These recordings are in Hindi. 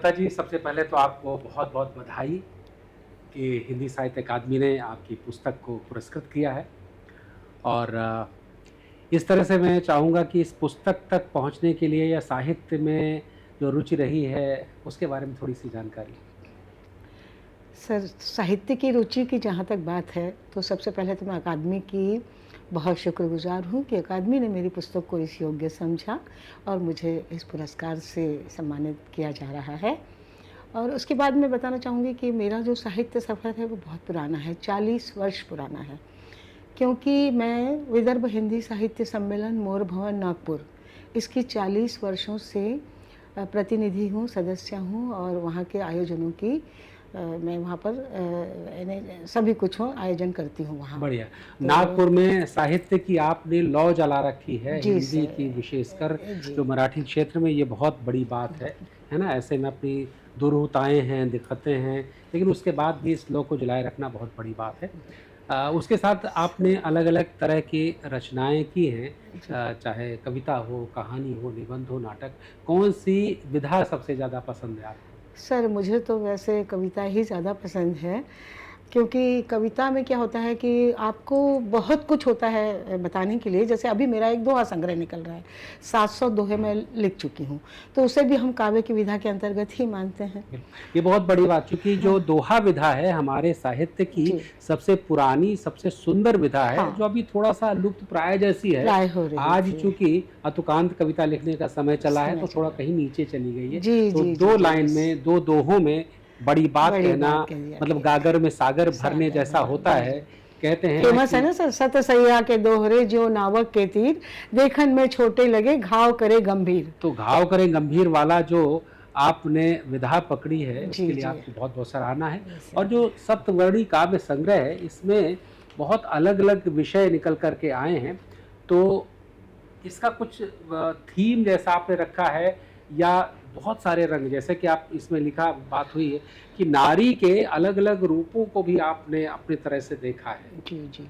हेमलता जी, सबसे पहले तो आपको बहुत बहुत बधाई कि हिंदी साहित्य अकादमी ने आपकी पुस्तक को पुरस्कृत किया है। और इस तरह से मैं चाहूँगा कि इस पुस्तक तक पहुँचने के लिए या साहित्य में जो रुचि रही है उसके बारे में थोड़ी सी जानकारी। सर, साहित्य की रुचि की जहाँ तक बात है, तो सबसे पहले तो मैं अकादमी की बहुत शुक्रगुज़ार हूँ कि अकादमी ने मेरी पुस्तक को इस योग्य समझा और मुझे इस पुरस्कार से सम्मानित किया जा रहा है। और उसके बाद मैं बताना चाहूँगी कि मेरा जो साहित्य सफ़र है वो बहुत पुराना है, 40 वर्ष पुराना है। क्योंकि मैं विदर्भ हिंदी साहित्य सम्मेलन मोर भवन नागपुर, इसकी 40 वर्षों से प्रतिनिधि हूँ, सदस्य हूँ और वहाँ के आयोजनों की मैं वहाँ पर यानी सभी कुछ हो आयोजन करती हूँ वहाँ। बढ़िया। तो नागपुर में साहित्य की आपने लौ जला रखी है, जी हिंदी सर। की विशेषकर जी। जो मराठी क्षेत्र में, ये बहुत बड़ी बात है ना? ऐसे में अपनी दुरूहताएँ हैं, दिक्कतें हैं, लेकिन उसके बाद भी इस लौ को जलाए रखना बहुत बड़ी बात है। उसके साथ आपने अलग-अलग तरह की रचनाएँ की हैं, जी। चाहे कविता हो, कहानी हो, निबंध हो, नाटक। कौन-सी विधा सबसे ज़्यादा पसंद है आपको? सर, मुझे तो वैसे कविता ही ज़्यादा पसंद है, क्योंकि कविता में क्या होता है कि आपको बहुत कुछ होता है बताने के लिए। जैसे अभी मेरा एक दोहा संग्रह निकल रहा है, 700 दोहे मैं लिख चुकी हूँ, तो उसे भी हम काव्य की विधा के अंतर्गत ही मानते हैं। बिल्कुल, ये बहुत बड़ी बात, क्योंकि जो हाँ। दोहा विधा है हमारे साहित्य की जी। सबसे पुरानी, सबसे सुंदर विधा है, हाँ, जो अभी थोड़ा-सा लुप्तप्राय जैसी है। प्राय हो रही आज थी। चूँकि अतुकांत कविता लिखने का समय चला है, समय तो थोड़ा चला। कहीं नीचे चली गई है। जी, तो जी, जी, 2 जी, लाइन बस में, 2 दोहों में बड़ी बात बड़ी कहना, बात कह दिया मतलब गया। गागर में सागर भरने सागर जैसा भरा, होता जी, है। जी। कहते हैं ना फेमस है कि ना सर, सत सैया के दोहरे ज्यों नावक के तीर, देखन में छोटे लगे घाव करे गंभीर। तो घाव करे गंभीर वाला जो आपने विधा पकड़ी है, जी, उसके लिए जी। आपकी बहुत-बहुत सराहना है। वैसे और जो सप्तवर्णी काव्य संग्रह है, इसमें बहुत अलग-अलग विषय निकल कर के आए हैं। तो इसका कुछ थीम जैसा आपने रखा है, या बहुत सारे रंग, जैसे कि आप इसमें लिखा बात हुई है कि नारी के अलग-अलग रूपों को भी आपने अपनी तरह से देखा है? जी, जी।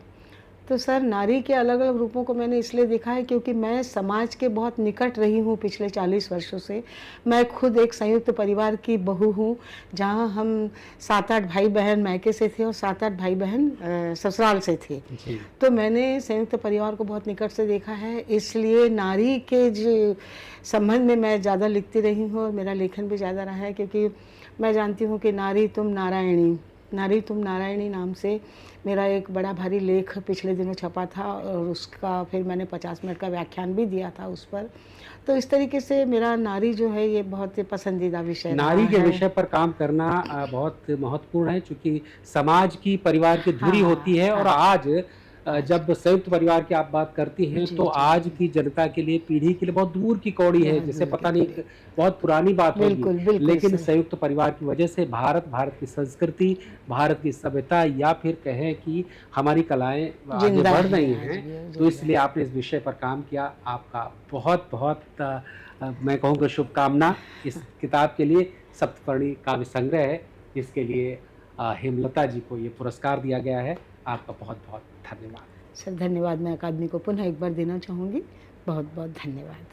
तो सर, नारी के अलग-अलग रूपों को मैंने इसलिए देखा है क्योंकि मैं समाज के बहुत निकट रही हूँ पिछले 40 वर्षों से। मैं खुद एक संयुक्त परिवार की बहू हूँ, जहाँ हम 7-8 भाई-बहन मायके से थे और 7-8 भाई-बहन ससुराल से थे। जी। तो मैंने संयुक्त परिवार को बहुत निकट से देखा है, इसलिए नारी के जो संबंध में मैं ज़्यादा लिखती रही हूँ और मेरा लेखन भी ज़्यादा रहा है, क्योंकि मैं जानती हूँ कि नारी तुम नारायणी नाम से मेरा एक बड़ा भारी लेख पिछले दिनों छपा था और उसका फिर मैंने 50 मिनट का व्याख्यान भी दिया था उस पर। तो इस तरीके से मेरा नारी जो है ये बहुत ही पसंदीदा विषय रहा नारी के है। विषय पर काम करना बहुत महत्वपूर्ण है, क्योंकि समाज की, परिवार की धुरी हाँ, होती है। और हाँ। आज आज जब संयुक्त परिवार की आप बात करती हैं, जी, तो जी, आज जी। की जनता के लिए, पीढ़ी के लिए बहुत दूर की कौड़ी है, बहुत जिसे दूर की पता नहीं, कड़ी। बहुत पुरानी बात होगी। बिल्कुल, बिल्कुल लेकिन सर। संयुक्त परिवार की वजह से भारत, भारत की संस्कृति, भारत की सभ्यता, या फिर कहें कि हमारी कलाएँ आगे ज़िंदा बढ़ है, रही आज हैं। भी वो तो ज़िंदा इसलिए है। आपने इस विषय पर काम किया। आपका बहुत-बहुत मैं कहूँगा शुभकामना इस किताब के लिए। सप्तपर्णी काव्य संग्रह है, जिसके लिए हेमलता जी को ये पुरस्कार दिया गया है। आपका बहुत-बहुत धन्यवाद। सर, धन्यवाद मैं अकादमी को पुनः एक बार देना चाहूँगी। बहुत-बहुत धन्यवाद।